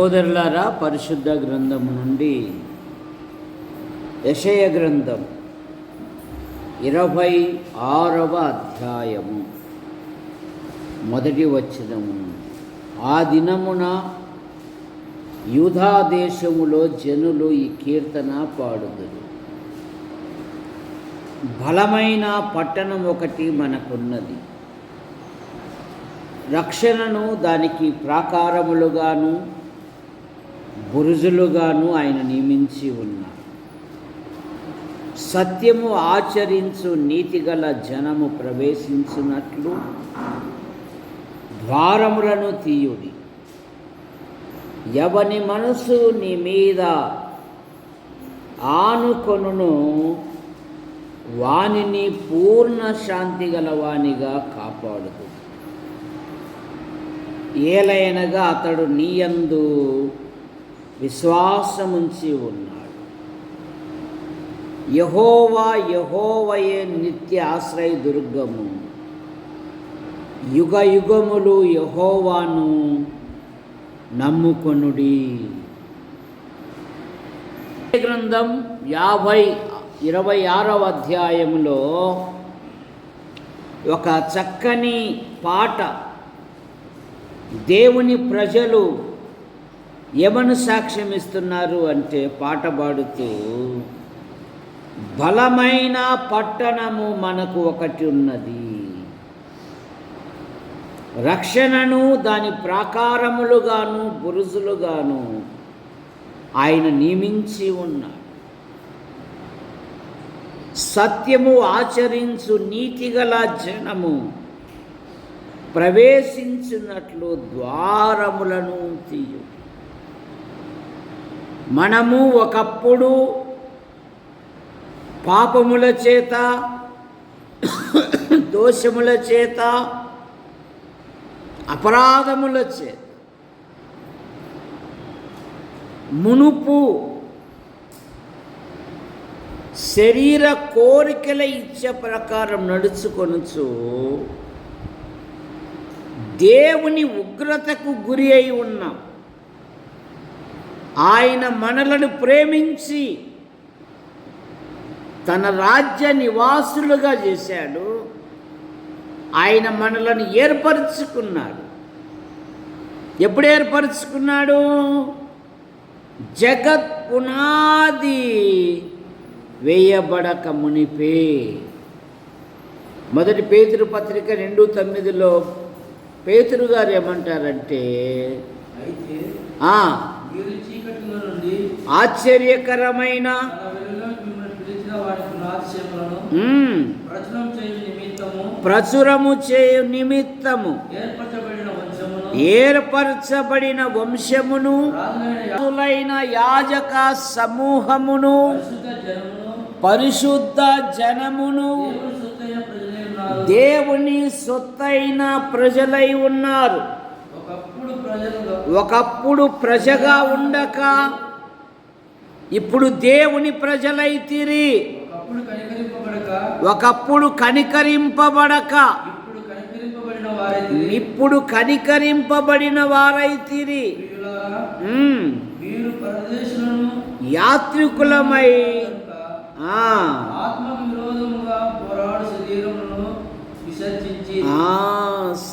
సహోదరులారా, పరిశుద్ధ గ్రంథము నుండి యెషయా గ్రంథం 26వ అధ్యాయము మొదటి వచనము. ఆ దినమున యూదా దేశములో జనులు ఈ కీర్తన పాడుదురు. బలమైన పట్టణం ఒకటి మనకున్నది, రక్షణను దానికి ప్రాకారములుగాను బురుజులుగాను ఆయన నియమించి ఉన్నారు. సత్యము ఆచరించు నీతిగల జనము ప్రవేశించున్నట్లు ద్వారములను తీయుడి. ఎవని మనసు నీ మీద ఆనుకొనును వానిని పూర్ణ శాంతి గలవానిగా కాపాడుదు. ఏలయనగా అతడు నీయందు విశ్వాసముంచి ఉన్నాడు. యెహోవా యెహోవయే నిత్య ఆశ్రయ దుర్గము. యుగ యుగములు యెహోవాను నమ్ముకొనుడి. గ్రంథం 26వ అధ్యాయములో ఒక చక్కని పాట దేవుని ప్రజలు ఏమని సాక్ష్యం ఇస్తున్నారు అంటే, పాట పాడుతూ, బలమైన పట్టణము మనకు ఒకటి ఉన్నది, రక్షణను దాని ప్రాకారములుగాను బురుజులుగాను ఆయన నియమించి ఉన్నాడు. సత్యము ఆచరించు నీతిగల జనము ప్రవేశించినట్లు ద్వారములను తీయు. మనము ఒకప్పుడు పాపముల చేత దోషముల చేత అపరాధముల చేత మునుపు శరీర కోరికల ఇచ్చ ప్రకారం నడుచుకొనుచు దేవుని ఉగ్రతకు గురి అయి ఉన్నాం. ఆయన మనలను ప్రేమించి తన రాజ్య నివాసులుగా చేశాడు. ఆయన మనలను ఏర్పరచుకున్నాడు. ఎప్పుడు ఏర్పరచుకున్నాడు? జగత్ పునాది వేయబడక మునిపే. మొదటి పేతురు పత్రిక 2:9లో పేతురు గారు ఏమంటారంటే, ఆశ్చర్యకరమైన ప్రచురము చేయు నిమిత్తము ఏర్పరచబడిన వంశమును, యాజక సమూహమును, పరిశుద్ధ జనమును, దేవుని సొత్తైన ప్రజలై ఉన్నారు. ఒకప్పుడు ప్రజగా ఉండక ఇప్పుడు దేవుని ప్రజలైతిరి. ఒకప్పుడు కనికరింపబడక ఇప్పుడు కనికరింపబడిన వారైతిరి. యాత్రికులమై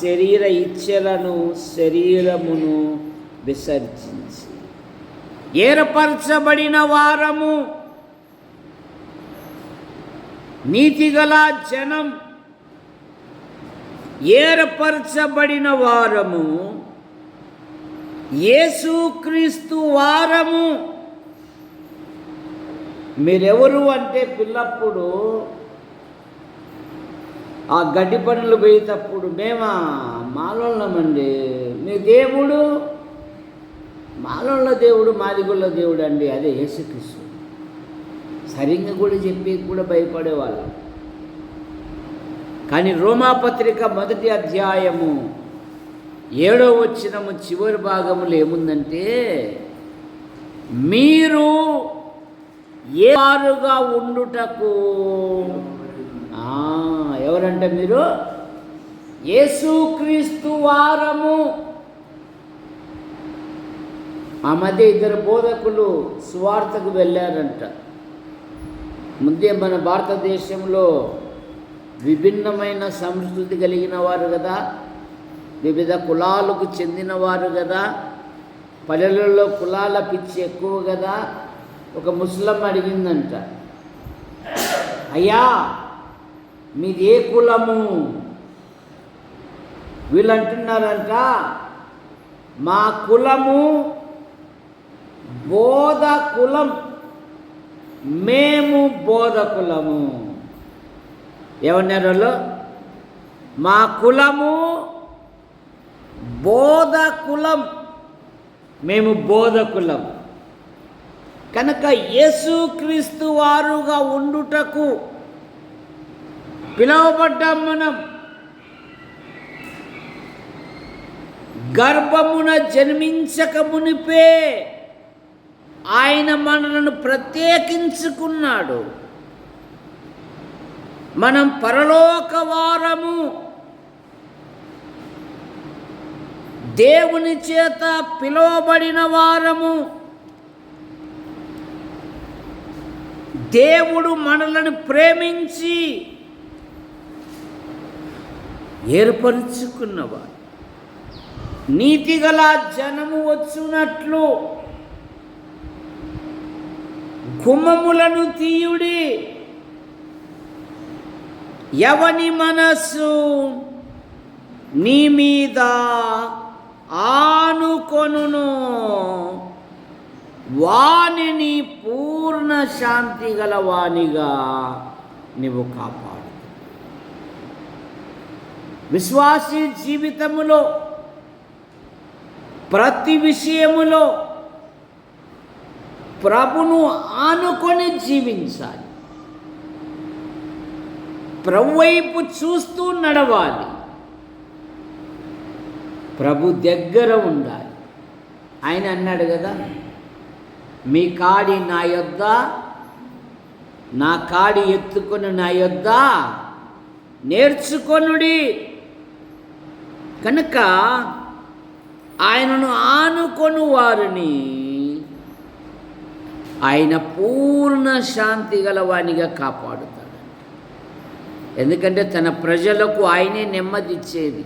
శరీర ఇచ్ఛలను శరీరమును విసర్జించి ఏర్పరచబడిన వారము, నీతిగల జనం, ఏర్పరచబడిన వారము, యేసుక్రీస్తు వారము. మీరెవరు అంటే, పిల్లప్పుడు ఆ గడ్డి పనులు పోయేటప్పుడు మాలోళ్ళమండి, మీ దేవుడు మాలోళ్ళ దేవుడు మాదిగొల్ల దేవుడు అండి, అదే యేసుక్రీస్తు. సరిగ్గా కూడా చెప్పి కూడా భయపడేవాళ్ళు. కానీ రోమాపత్రిక 1వ అధ్యాయము 7వ వచనము చివరి భాగములు ఏముందంటే, మీరు ఏ వారుగా ఉండుటకు. ఎవరంటే మీరు యేసుక్రీస్తు వారము. ఆ మధ్య ఇద్దరు బోధకులు సువార్తకు వెళ్ళారంట. ముందే మన భారతదేశంలో విభిన్నమైన సంస్కృతి కలిగిన వారు కదా, వివిధ కులాలకు చెందినవారు కదా, పల్లెలలో కులాల పిచ్చి ఎక్కువ కదా. ఒక ముస్లిం అడిగిందంట, అయ్యా మీది ఏ కులము? వీళ్ళు అంటున్నారంట, మా కులము బోధ కులం, మేము బోధకులము. ఏమన్నారు వాళ్ళు? మా కులము బోధ కులం, మేము బోధకులం. కనుక యేసుక్రీస్తు వారుగా ఉండుటకు పిలువబడ్డాం మనం. గర్భమున జన్మించక మునిపే ఆయన మనలను ప్రత్యేకించుకున్నాడు. మనం పరలోక వారము, దేవుని చేత పిలువబడిన వారము. దేవుడు మనలను ప్రేమించి ఏర్పరుచుకున్నవాడు. నీతిగల జనము వచ్చునట్లు గుమ్మములను తీయుడి. ఎవని మనస్సు నీ మీద ఆనుకొనును వానిని పూర్ణ శాంతి గల వానిగా నీవు కాపాడు. విశ్వాసీ జీవితములో ప్రతి విషయములో ప్రభును ఆనుకొని జీవించాలి. ప్రభు వైపు చూస్తూ నడవాలి. ప్రభు దగ్గర ఉండాలి. ఆయన అన్నాడు కదా, మీ కాడి నా యొద్ద, నా కాడి ఎత్తుకొని నా యొద్ద నేర్చుకొనుడి. కనుక ఆయనను ఆనుకొను వారిని ఆయన పూర్ణ శాంతి గలవానిగా కాపాడుతాడు. ఎందుకంటే తన ప్రజలకు ఆయనే నెమ్మదిచ్చేది.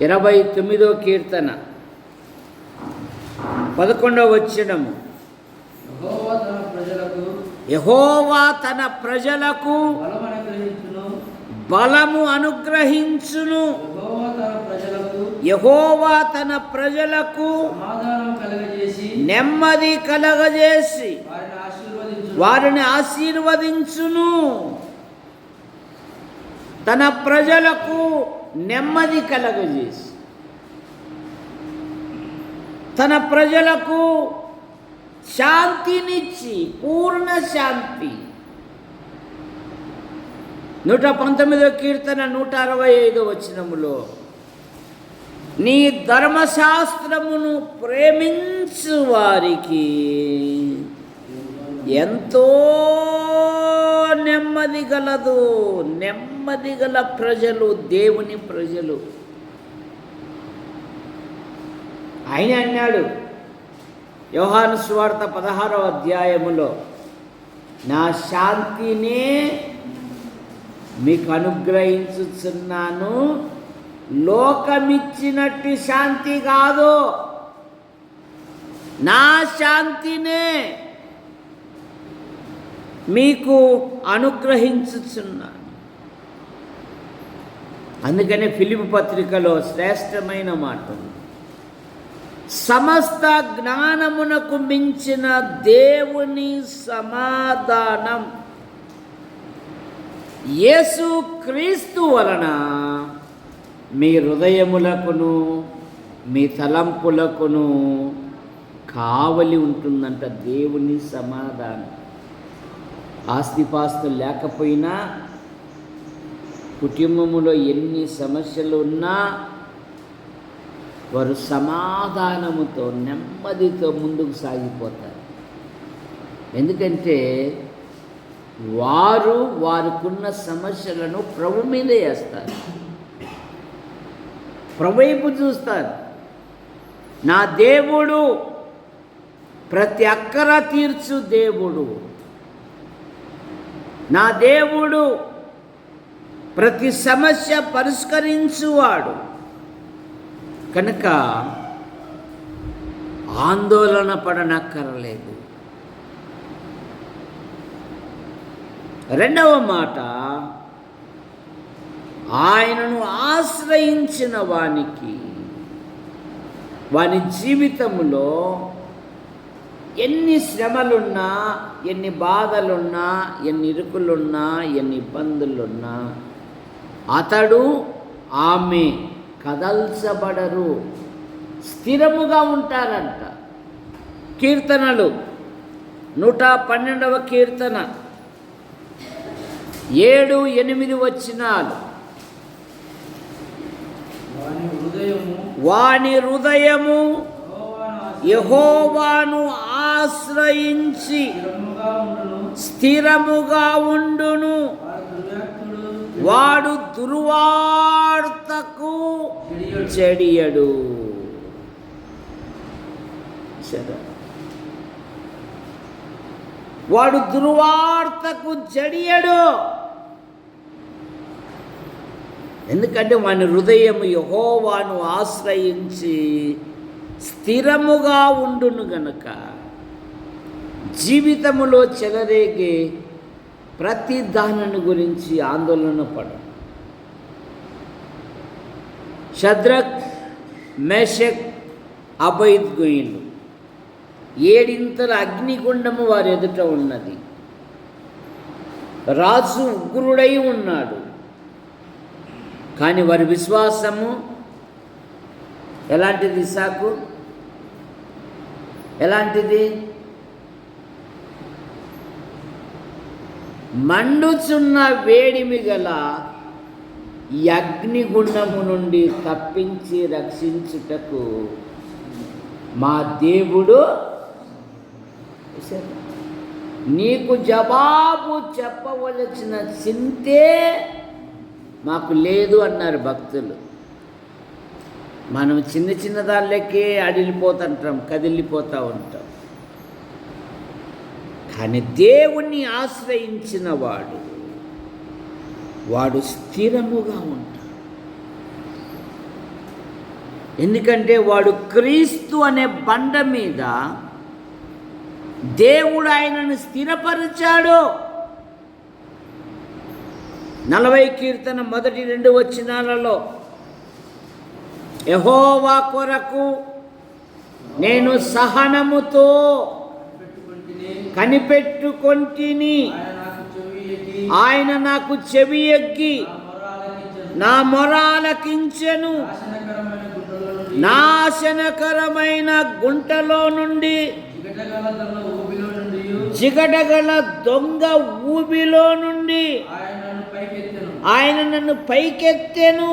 29వ కీర్తన 11వ వచనము, యెహోవా తన ప్రజలకు బలము అనుగ్రహించును. యెహోవా తన ప్రజలకు నెమ్మది కలగజేసి వారిని ఆశీర్వదించును. తన ప్రజలకు నెమ్మది కలగజేసి, తన ప్రజలకు శాంతినిచ్చి, పూర్ణ శాంతి. 119వ కీర్తన 165వ వచనములో, నీ ధర్మశాస్త్రమును ప్రేమించు వారికి ఎంతో నెమ్మది గలదు. నెమ్మది గల ప్రజలు దేవుని ప్రజలు. ఆయన అన్నాడు యోహాను సువార్త 16వ అధ్యాయములో, నా శాంతినే మీకు అనుగ్రహించుచున్నాను, లోకమిచ్చినట్టు శాంతి కాదు, నా శాంతినే మీకు అనుగ్రహించుచున్నాను. అందుకనే ఫిలిప్పీ పత్రికలో శ్రేష్టమైన మాట, సమస్త జ్ఞానమునకు మించిన దేవుని సమాధానం యేసు క్రీస్తు వలన మీ హృదయములకును మీ తలంపులకును కావలి ఉంటుందంట. దేవుని సమాధానం. ఆస్తిపాస్తులు లేకపోయినా, కుటుంబములో ఎన్ని సమస్యలు ఉన్నా వారు సమాధానముతో నెమ్మదితో ముందుకు సాగిపోతారు. ఎందుకంటే వారికున్న సమస్యలను ప్రభు మీదే వేస్తారు, ప్రభు వైపు చూస్తారు. నా దేవుడు ప్రతి అక్కర తీర్చు దేవుడు. నా దేవుడు ప్రతి సమస్య పరిష్కరించువాడు. కనుక ఆందోళన పడనక్కరలేదు. రెండవ మాట, ఆయనను ఆశ్రయించిన వాని జీవితంలో ఎన్ని శ్రమలున్నా, ఎన్ని బాధలున్నా, ఎన్ని ఇరుకులున్నా, ఎన్ని ఇబ్బందులున్నా అతడు ఆమె కదల్చబడరు, స్థిరముగా ఉంటారంట. కీర్తనలు 112వ కీర్తన 7-8 వచనాలు. వాని హృదయము యెహోవాను ఆశ్రయించి స్థిరముగా ఉండును. వాడు దుర్వార్తకు చెడియడు. వాడు దుర్వార్తకు చెడియడు. ఎందుకంటే వాని హృదయం యెహోవాను ఆశ్రయించి స్థిరముగా ఉండును గనుక. జీవితములో చెలరేగే ప్రతి దానిని గురించి ఆందోళన పడు. షద్రక్, మేషక్, అబేద్నెగోలు 7 అగ్నిగుండము వారి ఎదుట ఉన్నది. రాజు ఉగ్రుడై ఉన్నాడు. కానీ వారి విశ్వాసము ఎలాంటిది? ఇస్సాకు ఎలాంటిది? మండుచున్న వేడిమి గల ఈ అగ్నిగుండము నుండి తప్పించి రక్షించుటకు మా దేవుడు నీకు జవాబు చెప్పవలసిన చింతే మాకు లేదు అన్నారు భక్తులు. మనం చిన్న చిన్న దానిలోకే అడిలిపోతుంటాం, కదిలిపోతూ ఉంటాం. కానీ దేవుణ్ణి ఆశ్రయించిన వాడు స్థిరముగా ఉంటాడు. ఎందుకంటే వాడు క్రీస్తు అనే బండ మీద దేవుడు ఆయనను స్థిరపరిచాడు. 40 కీర్తన 1-2 వచనాలలో యెహోవా కొరకు నేను సహనముతో కనిపెట్టుకొంటిని, ఆయన నాకు చెవి ఎగ్గి నా మొరాలకించెను. నాశనకరమైన గుంటలో నుండి, జిగటగల దొంగ ఊబిలో నుండి ఆయన నన్ను పైకెత్తెను.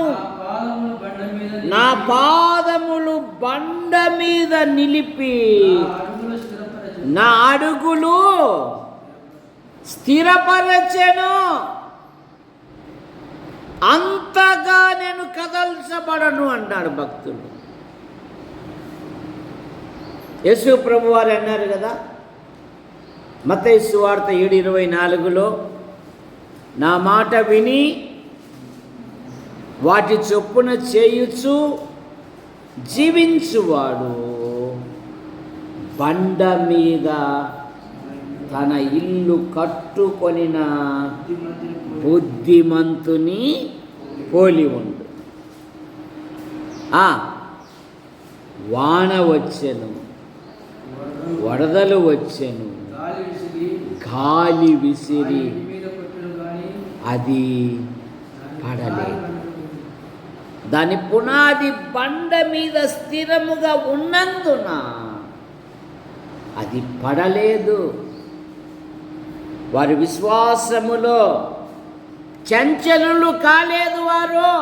నా పాదములు బండ మీద నిలిపి నా అడుగులు స్థిరపరచెను. అంతగా నేను కదల్చబడను అన్నాడు భక్తుడు. యేసు ప్రభు వారు అన్నారు కదా మత్తయి సువార్త 7:24లో, నా మాట విని వాటి చొప్పున చేయుచు జీవించువాడు బండ మీద తన ఇల్లు కట్టుకొనిన బుద్ధిమంతుని పోలి ఉండు. వాన వచ్చెను, వరదలు వచ్చెను, గాలి విసిరి అది పడలేదు. దాని పునాది బండ మీద స్థిరముగా ఉన్నందున అది పడలేదు. వారి విశ్వాసములో చంచలులు కాలేదు వారు.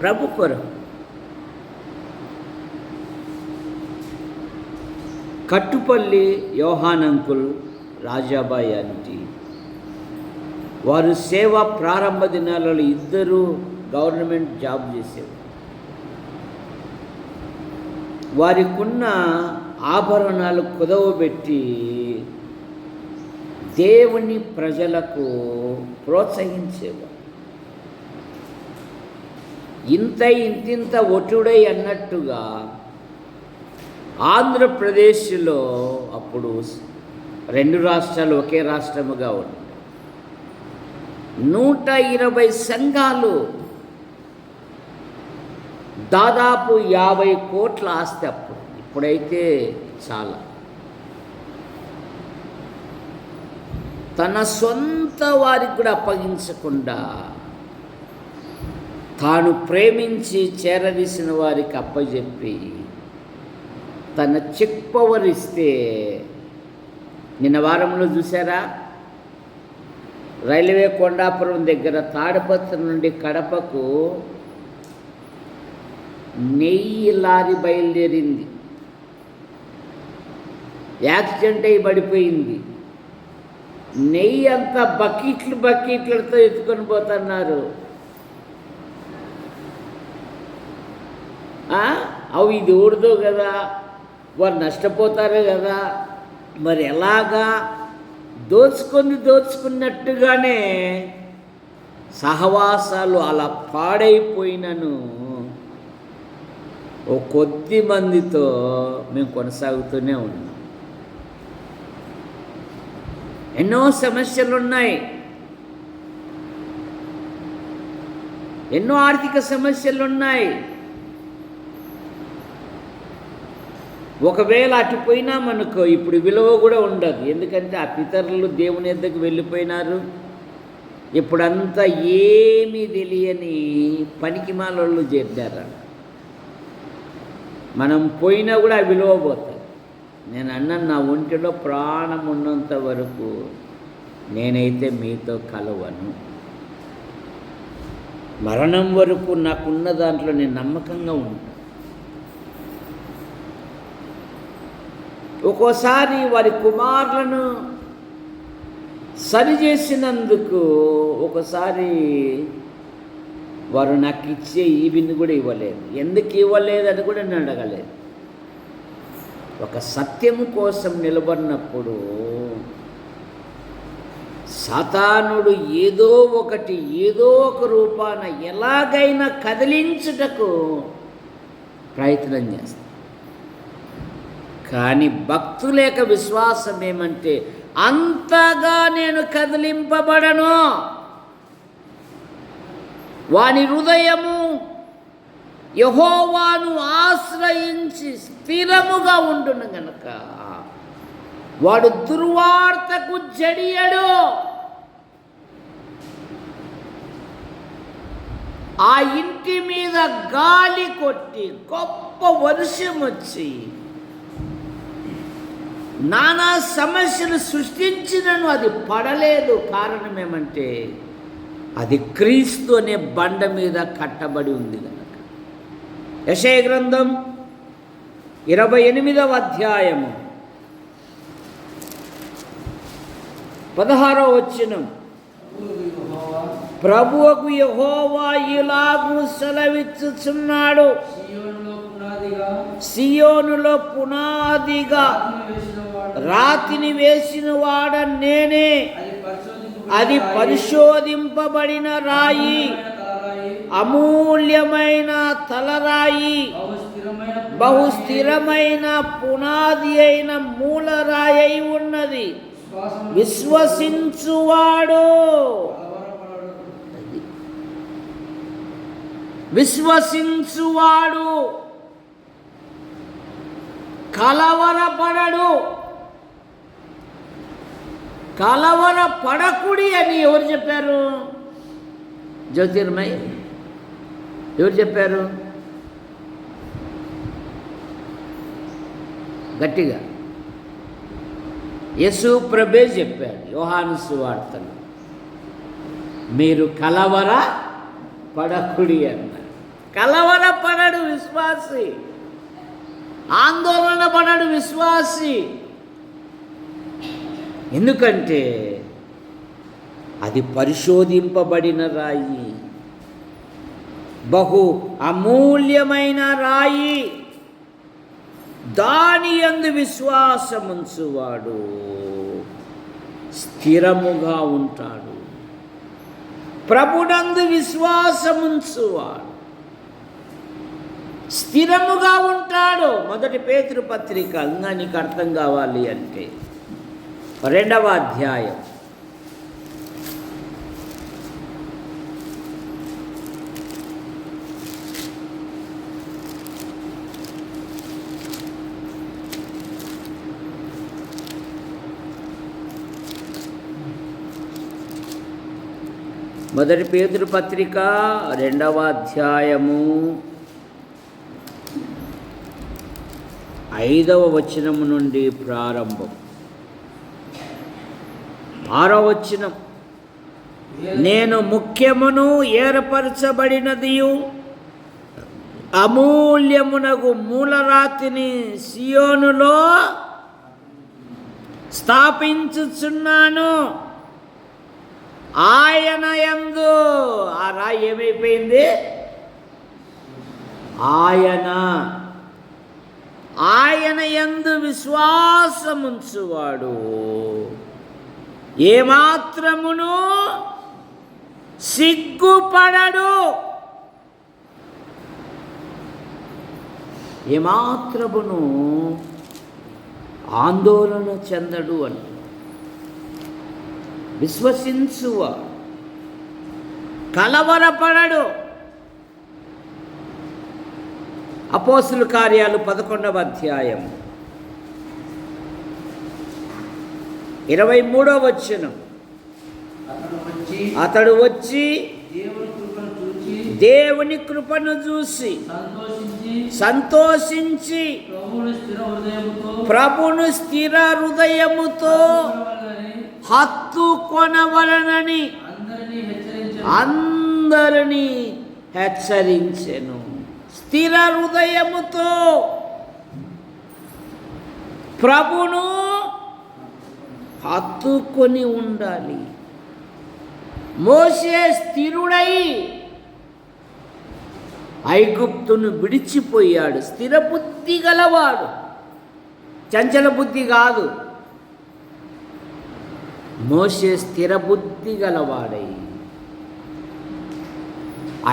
ప్రభు కొరకు కట్టుపల్లి యోహాన్ అంకుల్, రాజాబాయి ఆంటీ వారు సేవ ప్రారంభ దినాలలో ఇద్దరు గవర్నమెంట్ జాబ్ చేసేవారు. వారికున్న ఆభరణాలు కుదవబెట్టి దేవుని ప్రజలకు ప్రోత్సహించేవారు. ఇంతింత ఒటుడై అన్నట్టుగా ఆంధ్రప్రదేశ్లో అప్పుడు 2 రాష్ట్రాలు ఒకే రాష్ట్రముగా ఉన్నాయి. 120 సంఘాలు, దాదాపు 50 కోట్ల ఆస్తి అప్పుడు. ఇప్పుడైతే చాలా. తన సొంత వారికి కూడా అప్పగించకుండా తాను ప్రేమించి చేరదీసిన వారికి అప్పచెప్పి తన చెక్ పవర్ ఇస్తే, నిన్న వారంలో చూసారా, రైల్వే కొండాపురం దగ్గర తాడిపత్రి నుండి కడపకు నెయ్యి లారీ బయలుదేరింది. యాక్సిడెంట్ అయి పడిపోయింది. నెయ్యి అంతా బకెట్లతో ఎత్తుకొని పోతున్నారు. అవి ఇది ఊడదు కదా, వారు నష్టపోతారు కదా. మరి ఎలాగా? దోచుకున్నట్టుగానే సహవాసాలు అలా పాడైపోయినను ఓ కొద్ది మందితో మేము కొనసాగుతూనే ఉన్నాం. ఎన్నో సమస్యలున్నాయి, ఎన్నో ఆర్థిక సమస్యలున్నాయి. ఒకవేళ అటుపోయినా మనకు ఇప్పుడు విలువ కూడా ఉండదు. ఎందుకంటే ఆ పితరులు దేవుని యొద్దకు వెళ్ళిపోయినారు. ఇప్పుడంతా ఏమీ తెలియని పనికిమాలోళ్ళు చేద్దారు. మనం పోయినా కూడా ఆ విలువ పోతుంది. నేను అన్నాను, నా ఒంటిలో ప్రాణం ఉన్నంత వరకు నేనైతే మీతో కలవను. మరణం వరకు నాకున్న దాంట్లో నేను నమ్మకంగా ఉంటాను. ఒక్కోసారి వారి కుమారులను సరిచేసినందుకు ఒకసారి వారు నాకు ఇచ్చే ఈవిని కూడా ఇవ్వలేదు. ఎందుకు ఇవ్వలేదు అని కూడా నేను అడగలేదు. ఒక సత్యము కోసం నిలబడినప్పుడు సాతానుడు ఏదో ఒక రూపాన ఎలాగైనా కదిలించుటకు ప్రయత్నం చేస్తాడు. కానీ భక్తుల యొక్క విశ్వాసం ఏమంటే, అంతగా నేను కదిలింపబడను. వాని హృదయము యెహోవాను ఆశ్రయించి స్థిరముగా ఉండును గనుక వాడు దుర్వార్తకు జడియడు. ఆ ఇంటి మీద గాలి కొట్టి గొప్ప వర్షం వచ్చి నానా సమస్యలు సృష్టించినను అది పడలేదు. కారణం ఏమంటే అది క్రీస్తు అనే బండ మీద కట్టబడి ఉంది కనుక. యెషయా గ్రంథం 28వ అధ్యాయము 16వ వచనం, ప్రభువుకు యెహోవా ఇలాగు సెలవిచ్చుచున్నాడు, సియోనులో పునాదిగా రాతిని వేసిన వాడ నేనే, అది పరిశోధింపబడిన రాయి, అమూల్యమైన తలరాయి, బహుస్థిరమైన పునాది అయిన మూలరాయి అయి ఉన్నది. విశ్వసించువాడు కలవరపడడు. కలవరపడకుడి అని ఎవరు చెప్పారు? జ్యోతిర్మయ్ ఎవరు చెప్పారు? గట్టిగా యేసు ప్రభే చెప్పాడు యోహాను సువార్తలో, మీరు కలవర పడకుడి అన్నారు. కలవరపడడు విశ్వాసి, ఆందోళన పడడు విశ్వాసి. ఎందుకంటే అది పరిశోధింపబడిన రాయి, బహు అమూల్యమైన రాయి. దాని యందు విశ్వాసముంచువాడు స్థిరముగా ఉంటాడు. ప్రభునందు విశ్వాసముంచువాడు స్థిరముగా ఉంటాడు. 1 పేతురు పత్రిక ఇంకా నీకు అర్థం కావాలి అంటే 2వ అధ్యాయం 1 పేతురు పత్రిక 2వ అధ్యాయము 5వ వచనము నుండి ప్రారంభం. 6వ వచనం, నేను ముఖ్యమును ఏర్పరచబడినదియు అమూల్యమునగు మూలరాతిని సియోనులో స్థాపించుచున్నాను. ఆయన యందు ఆ రాయి ఏమైపోయింది? ఆయన యందు విశ్వాసముంచువాడు ఏమాత్రమును సిగ్గుపడడు. ఏమాత్రమును ఆందోళన చెందడు అని. విశ్వసించువాడు కలవరపడడు. అపోస్తుల కార్యాలు 11వ అధ్యాయం 23వ వచనం, అతడు వచ్చి దేవుని కృపను చూసి సంతోషించి ప్రభును స్థిర హృదయముతో హత్తుకొనవలనని అందరినీ హెచ్చరించెను. స్థిర హృదయముతో ప్రభును హత్తుకొని ఉండాలి. మోషే స్థిరుడై ఐగుప్తును విడిచిపోయాడు. స్థిర బుద్ధి గలవాడు, చంచల బుద్ధి కాదు. మోషే స్థిర బుద్ధి గలవాడై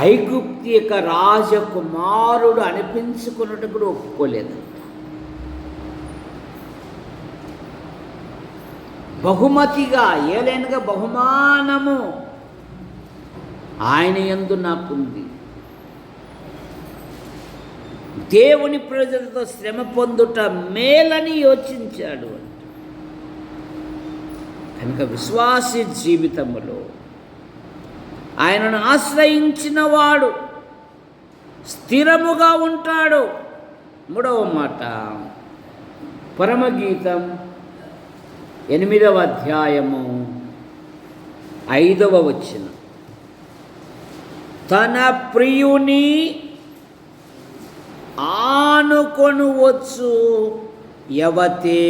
ఐగుప్తు యొక్క రాజకుమారుడు అనిపించుకున్నట్టు కూడా ఒప్పుకోలేదు. బహుమతిగా ఏలైనగా బహుమానము ఆయన యందు నాకుంది. దేవుని ప్రజలతో శ్రమ పొందుట మేలని యోచించాడు అంట. కనుక విశ్వాసి జీవితములో ఆయనను ఆశ్రయించిన వాడు స్థిరముగా ఉంటాడు. 3వ మాట, పరమగీతం 8వ అధ్యాయము 5వ వచనం, తన ప్రియుని ఆనుకొని వచ్చు యవతే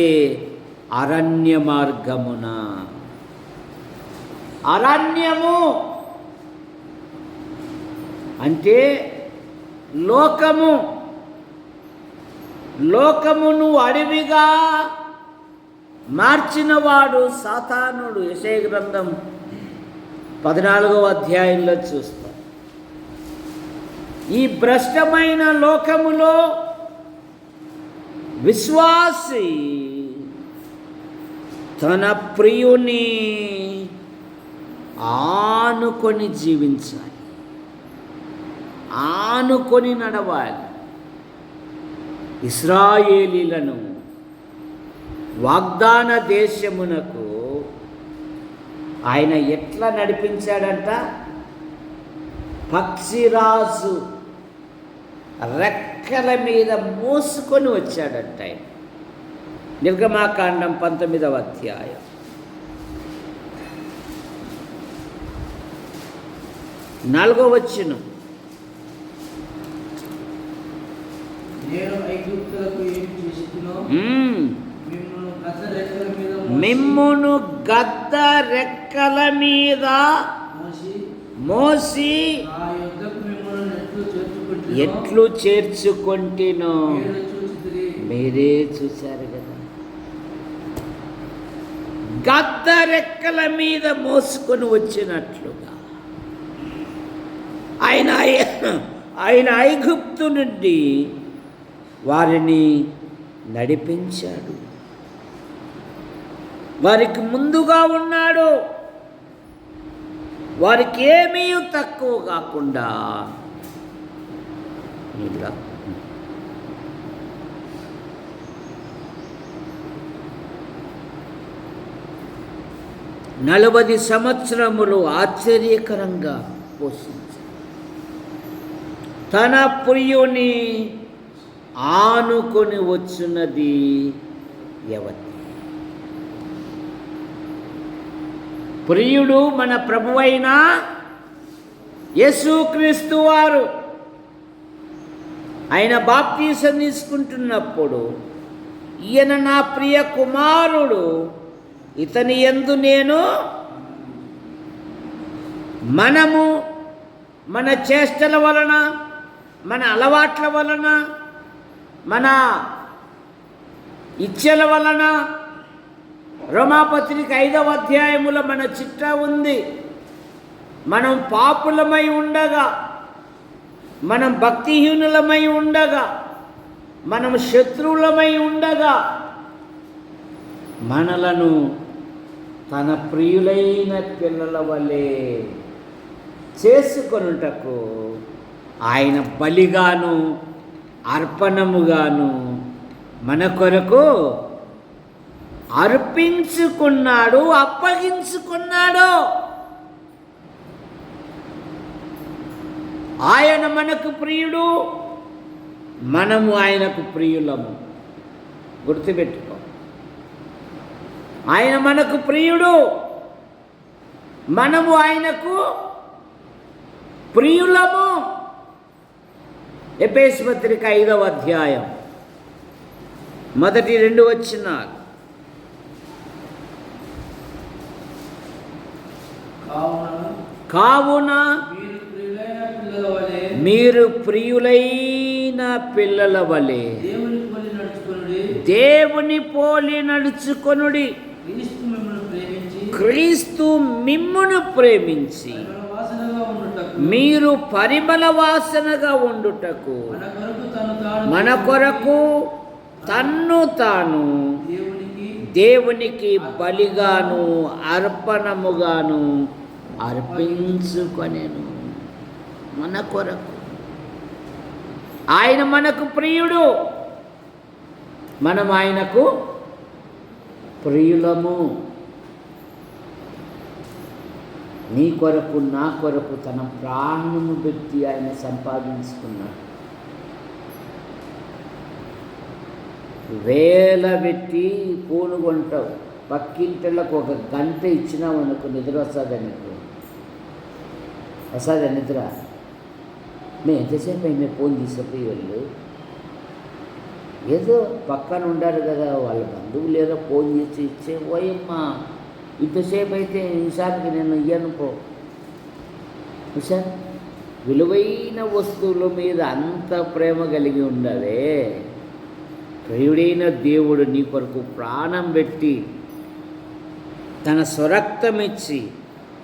అరణ్య మార్గమున. అరణ్యము అంటే లోకమును అడవిగా మార్చినవాడు సాతానుడు. యెషయా గ్రంథం 14వ అధ్యాయంలో చూస్తాం. ఈ భ్రష్టమైన లోకములో విశ్వాసి తన ప్రియుని ఆనుకొని జీవించాలి, ఆనుకొని నడవాలి. ఇశ్రాయేలీలను వాగ్దాన దేశమునకు ఆయన ఎట్లా నడిపించాడంట? పక్షిరాజు రెక్కల మీద మోసుకొని వచ్చాడంట ఆయన. నిర్గమాకాండం 19వ అధ్యాయం 4వ వచనం, మిమ్మును గద్ద రెక్కల మీద మోసి ఎట్లు చేర్చుకొంటినో మీరే చూశారు కదా, గద్ద రెక్కల మీద మోసుకొని వచ్చినట్లుగా ఆయన ఐగుప్తు నుండి వారిని నడిపించాడు. వారికి ముందుగా ఉన్నాడు. వారికి ఏమీ తక్కువ కాకుండా 40 సంవత్సరములు ఆశ్చర్యకరంగా పోషించాడు. తన ప్రియుని ఆనుకొని వచ్చినది ఎవరి? ప్రియుడు మన ప్రభువైన యేసుక్రీస్తు వారు. ఆయన బాప్తీసం తీసుకుంటున్నప్పుడు, ఈయన నా ప్రియ కుమారుడు, ఇతని యందు నేను, మనము మన చేష్టల వలన, మన అలవాట్ల వలన, మన ఇచ్చల వలన, రోమాపత్రిక 5వ అధ్యాయములో మన చిట్టా ఉంది. మనం పాపులమై ఉండగా, మనం భక్తిహీనులమై ఉండగా, మనం శత్రువులమై ఉండగా, మనలను తన ప్రియులైన పిల్లల వలె చేసుకొనుటకు ఆయన బలిగాను అర్పణముగాను మన కొరకు అర్పించుకున్నాడు, అప్పగించుకున్నాడు. ఆయన మనకు ప్రియుడు, మనము ఆయనకు ప్రియులము. గుర్తుపెట్టుకో, ఆయన మనకు ప్రియుడు, మనము ఆయనకు ప్రియులము. ఎఫెసీ పత్రిక 5వ అధ్యాయం మొదటి 2 వచనాలు. కావున మీరు ప్రియులైన పిల్లల వలె దేవుని పోలి నడుచుకొనుడి. క్రీస్తు మిమ్మును ప్రేమించి మీరు పరిమళ వాసనగా ఉండుటకు మన కొరకు తన్ను తాను దేవునికి బలిగాను అర్పణముగాను అర్పించుకొనెను. మన కొరకు ఆయన మనకు ప్రియుడు, మనం ఆయనకు ప్రియులము. నీ కొరకు నా కొరకు తన ప్రాణము పెట్టి ఆయన సంపాదించుకున్నాడు. వేల పెట్టి పూలు కొంటావు, పక్కింటిలకు 1 గంట ఇచ్చినావు అనుకో, నిద్ర వస్తుందా నీకు? వస్తుందా నిద్ర? మేము ఎంతసేపు అయినా ఫోన్ తీసుకుపోయి వాళ్ళు ఏదో పక్కన ఉండారు కదా, వాళ్ళ బంధువులు ఏదో ఫోన్ చేసి ఇచ్చే, ఓయమ్మా ఇంతసేపు అయితే ఈసారికి నేను ఇయ్యను పో. సార్, విలువైన వస్తువుల మీద అంత ప్రేమ కలిగి ఉండవే. ప్రియుడైన దేవుడు నీ కొరకు ప్రాణం పెట్టి తన స్వరక్తం ఇచ్చి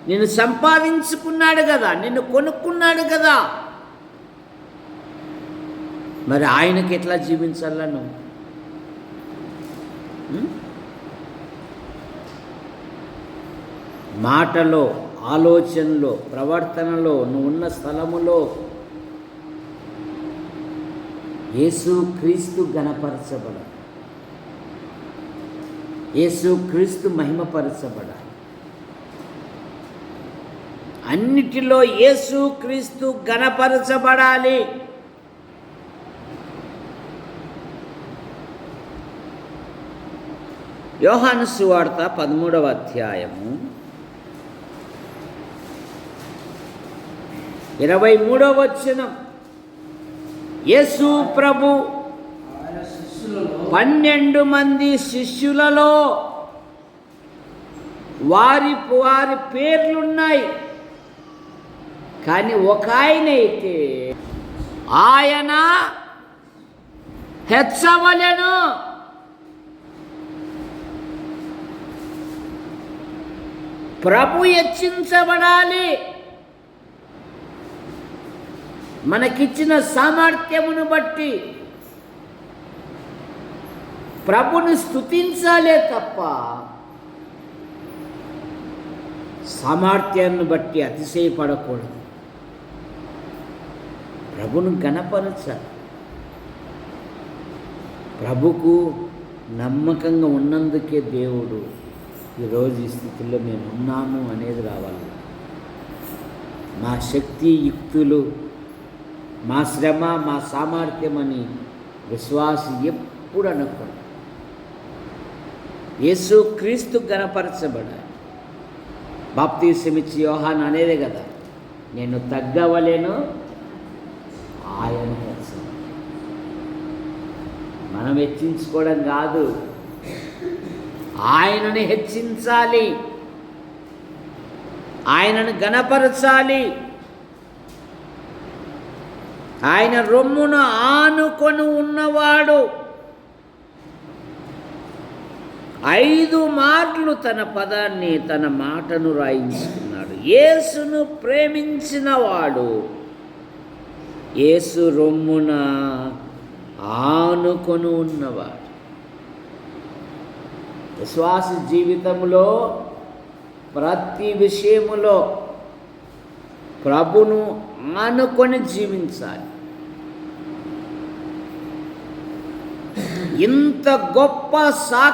నిన్ను సంపాదించుకున్నాడు కదా, నిన్ను కొనుక్కున్నాడు కదా. మరి ఆయనకి ఎట్లా జీవించాలా నువ్వు? మాటలో, ఆలోచనలో, ప్రవర్తనలో, నువ్వు ఉన్న స్థలములో యేసుక్రీస్తు ఘనపరచబడాలి, యేసుక్రీస్తు మహిమపరచబడాలి. అన్నిటిలో యేసుక్రీస్తు ఘనపరచబడాలి. యోహాను సువార్త 13వ అధ్యాయము 23వ వచనం. యేసు ప్రభు 12 మంది శిష్యులలో వారి పేర్లున్నాయి. కానీ ఒక ఆయన అయితే ఆయన హెచ్చవలెను. ప్రభు హెచ్చించబడాలి. మనకిచ్చిన సామర్థ్యమును బట్టి ప్రభుని స్తుతించాలే తప్ప సామర్థ్యాన్ని బట్టి అతిశయపడకూడదు. ప్రభును గణపరచాలి. ప్రభుకు నమ్మకంగా ఉన్నందుకే దేవుడు ఈరోజు ఈ స్థితిలో నేను ఉన్నాను అనేది రావాలి. మా శక్తి యుక్తులు, మా శ్రమ, మా సామర్థ్యం అని విశ్వాసి ఎప్పుడు అనకూడదు. యేసు క్రీస్తు గణపరచబడాలి. బాప్తీసమిచ్చి యోహాను అనేదే కదా, నేను తగ్గవలేను, ఆయన హెచ్చ. మనం హెచ్చించుకోవడం కాదు, ఆయనను హెచ్చించాలి, ఆయనను గణపరచాలి. ఆయన రొమ్మును ఆనుకొని ఉన్నవాడు 5 మార్లు తన మాటను రాయించుకున్నాడు. యేసును ప్రేమించిన వాడు యేసు రొమ్మున ఆనుకొని ఉన్నవాడు. విశ్వాస జీవితంలో ప్రతి విషయములో ప్రభును ఆనుకొని జీవించాలి. ఇంత గొప్ప